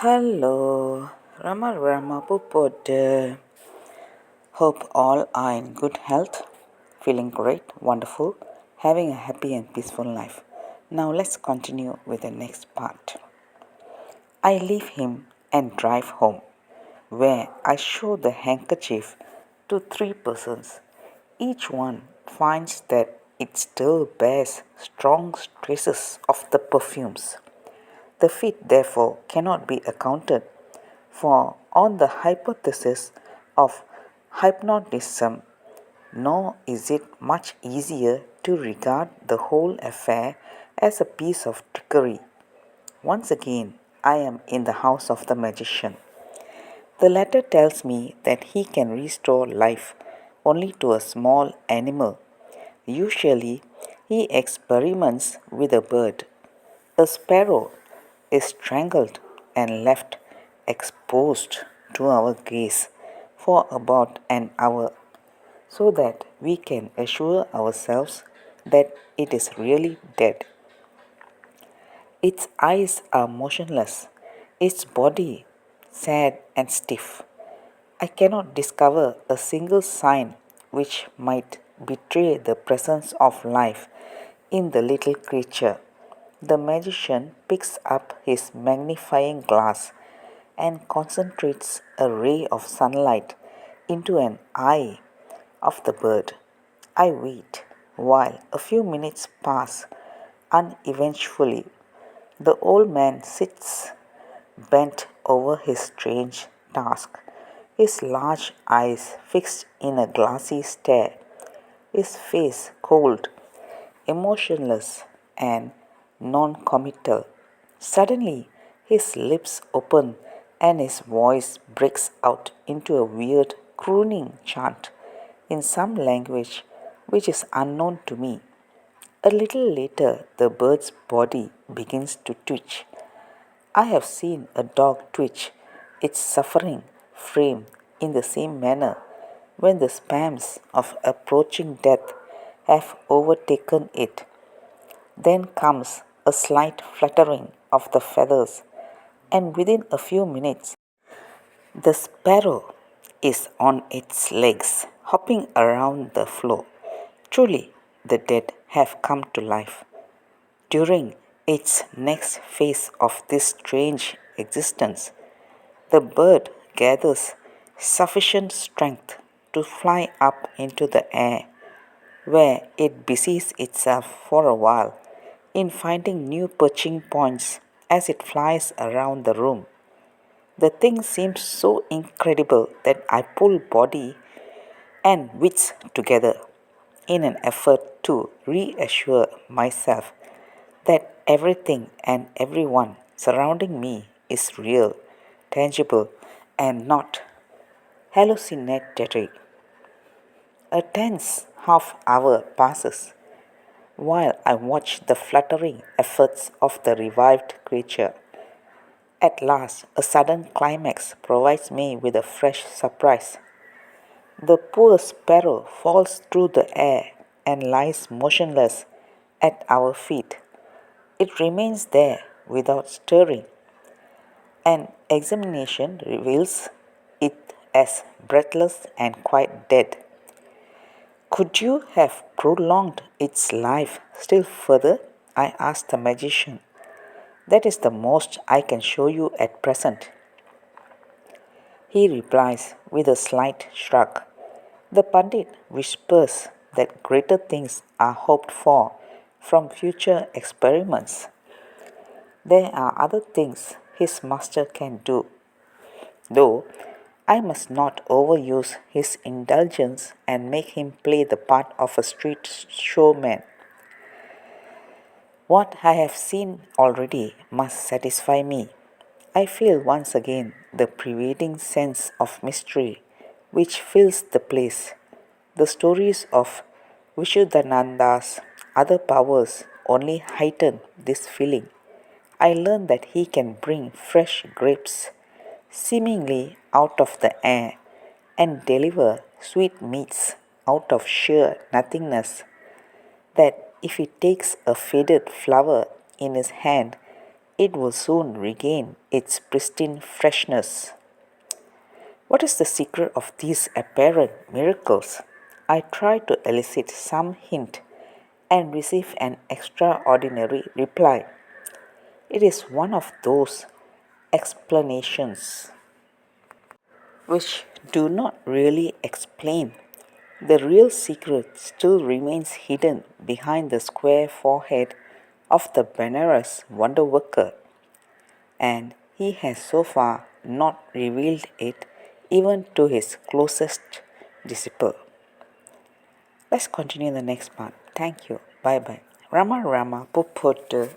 Hello, Rama Rama Pupoda. Hope all are in good health, feeling great, wonderful, having a happy and peaceful life. Now let's continue with the next part. I leave him and drive home, where I show the handkerchief to three persons. Each one finds that it still bears strong traces of the perfumes. The fit, therefore, cannot be accounted for on the hypothesis of hypnotism, nor is it much easier to regard the whole affair as a piece of trickery. Once again, I am in the house of the magician. The latter tells me that he can restore life only to a small animal. Usually, he experiments with a bird. A sparrow is strangled and left exposed to our gaze for about an hour so that we can assure ourselves that it is really dead. Its eyes are motionless, its body sad and stiff. I cannot discover a single sign which might betray the presence of life in the little creature. The magician picks up his magnifying glass and concentrates a ray of sunlight into an eye of the bird. I wait while a few minutes pass uneventfully. The old man sits bent over his strange task, his large eyes fixed in a glassy stare, his face cold, emotionless, and non-committal. Suddenly, his lips open and his voice breaks out into a weird crooning chant in some language which is unknown to me. A little later, the bird's body begins to twitch. I have seen a dog twitch its suffering frame in the same manner when the spasms of approaching death have overtaken it. Then comes a slight fluttering of the feathers, and within a few minutes, the sparrow is on its legs, hopping around the floor. Truly, the dead have come to life. During its next phase of this strange existence, the bird gathers sufficient strength to fly up into the air, where it busies itself for a while in finding new perching points as it flies around the room. The thing seems so incredible that I pull body and wits together in an effort to reassure myself that everything and everyone surrounding me is real, tangible, and not hallucinatory. A tense half hour passes while I watch the fluttering efforts of the revived creature. At last, a sudden climax provides me with a fresh surprise. The poor sparrow falls through the air and lies motionless at our feet. It remains there without stirring. An examination reveals it as breathless and quite dead. Could you have prolonged its life still further? I asked the magician. That is the most I can show you at present. He replies with a slight shrug. The Pandit whispers that greater things are hoped for from future experiments. There are other things his master can do, though I must not overuse his indulgence and make him play the part of a street showman. What I have seen already must satisfy me. I feel once again the pervading sense of mystery which fills the place. The stories of Vishuddhananda's other powers only heighten this feeling. I learn that he can bring fresh grapes seemingly out of the air and deliver sweet meats out of sheer nothingness. That if he takes a faded flower in his hand, it will soon regain its pristine freshness. What is the secret of these apparent miracles? I try to elicit some hint and receive an extraordinary reply. It is one of those explanations which do not really explain. The real secret still remains hidden behind the square forehead of the Benares Wonder-Worker, and he has so far not revealed it even to his closest disciple. Let's continue the next part. Thank you. Bye bye. Rama Rama Puputu.